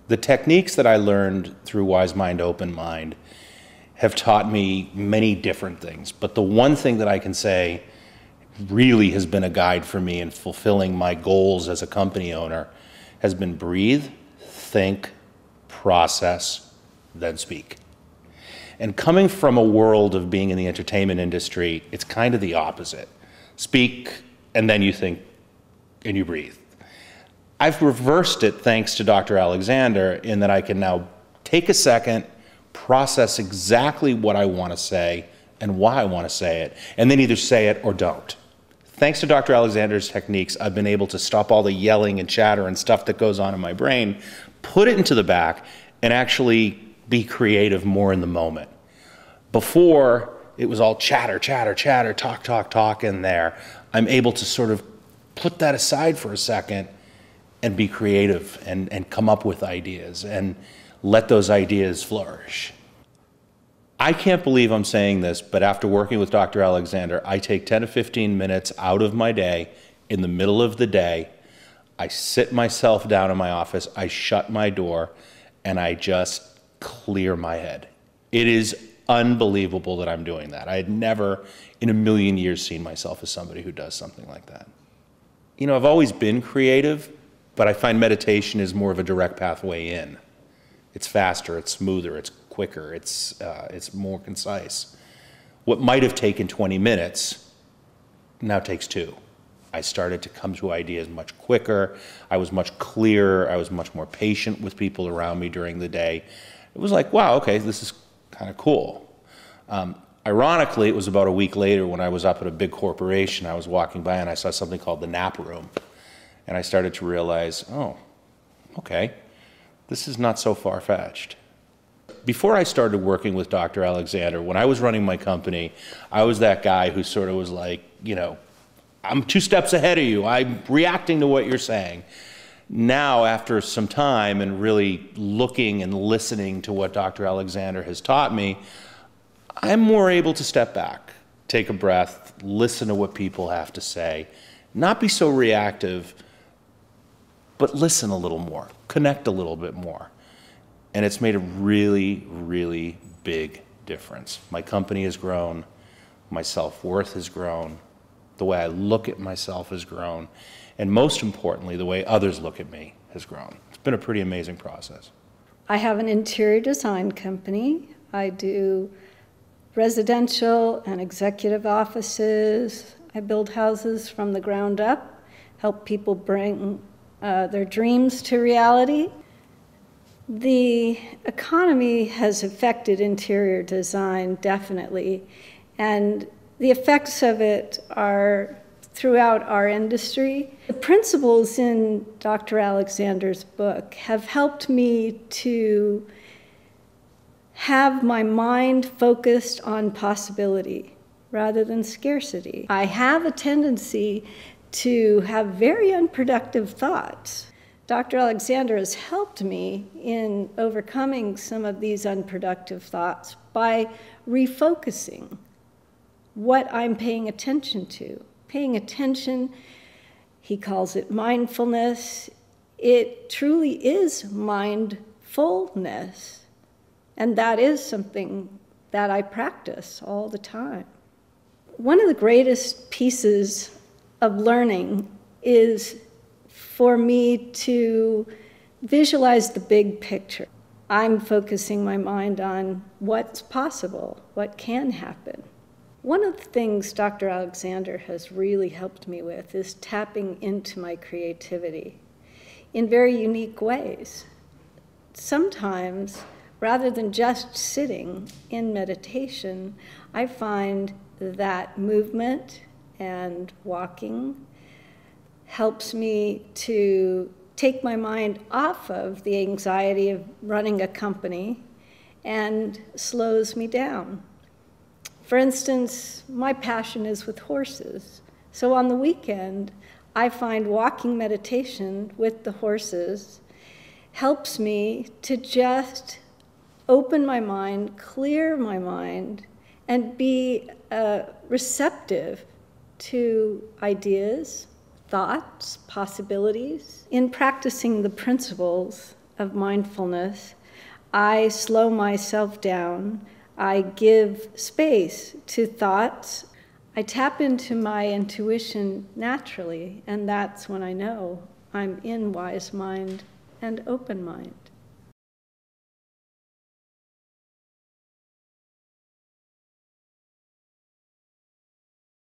The techniques that I learned through Wise Mind, Open Mind have taught me many different things. But the one thing that I can say really has been a guide for me in fulfilling my goals as a company owner has been breathe, think, process, then speak. And coming from a world of being in the entertainment industry, it's kind of the opposite. Speak, and then you think, and you breathe. I've reversed it thanks to Dr. Alexander in that I can now take a second, process exactly what I want to say and why I want to say it, and then either say it or don't. Thanks to Dr. Alexander's techniques, I've been able to stop all the yelling and chatter and stuff that goes on in my brain, put it into the back, and actually be creative more in the moment. Before, it was all chatter, chatter, chatter, talk, talk, talk in there. I'm able to sort of put that aside for a second and be creative and come up with ideas and let those ideas flourish. I can't believe I'm saying this, but after working with Dr. Alexander, I take 10 to 15 minutes out of my day in the middle of the day. I sit myself down in my office, I shut my door, and I just clear my head. It is unbelievable that I'm doing that. I had never in a million years seen myself as somebody who does something like that. You know, I've always been creative, but I find meditation is more of a direct pathway in. It's faster, it's smoother, it's quicker, it's more concise. What might have taken 20 minutes now takes 2. I started to come to ideas much quicker. I was much clearer. I was much more patient with people around me during the day. It was like, wow, okay, this is kind of cool. Ironically, it was about a week later when I was up at a big corporation, I was walking by and I saw something called the nap room. And I started to realize, oh, okay, this is not so far-fetched. Before I started working with Dr. Alexander, when I was running my company, I was that guy who sort of was like, you know, I'm 2 steps ahead of you. I'm reacting to what you're saying. Now, after some time and really looking and listening to what Dr. Alexander has taught me, I'm more able to step back, take a breath, listen to what people have to say, not be so reactive, but listen a little more, connect a little bit more. And it's made a really, really big difference. My company has grown, my self-worth has grown, the way I look at myself has grown, and most importantly, the way others look at me has grown. It's been a pretty amazing process. I have an interior design company. I do residential and executive offices. I build houses from the ground up, help people bring their dreams to reality. The economy has affected interior design, definitely, and the effects of it are throughout our industry. The principles in Dr. Alexander's book have helped me to have my mind focused on possibility rather than scarcity. I have a tendency to have very unproductive thoughts. Dr. Alexander has helped me in overcoming some of these unproductive thoughts by refocusing what I'm paying attention to. Paying attention, he calls it mindfulness. It truly is mindfulness. And that is something that I practice all the time. One of the greatest pieces of learning is for me to visualize the big picture. I'm focusing my mind on what's possible, what can happen. One of the things Dr. Alexander has really helped me with is tapping into my creativity in very unique ways. Sometimes, rather than just sitting in meditation, I find that movement and walking helps me to take my mind off of the anxiety of running a company and slows me down. For instance, my passion is with horses. So on the weekend, I find walking meditation with the horses helps me to just open my mind, clear my mind, and be receptive to ideas, thoughts, possibilities. In practicing the principles of mindfulness, I slow myself down. I give space to thoughts. I tap into my intuition naturally, and that's when I know I'm in wise mind and open mind.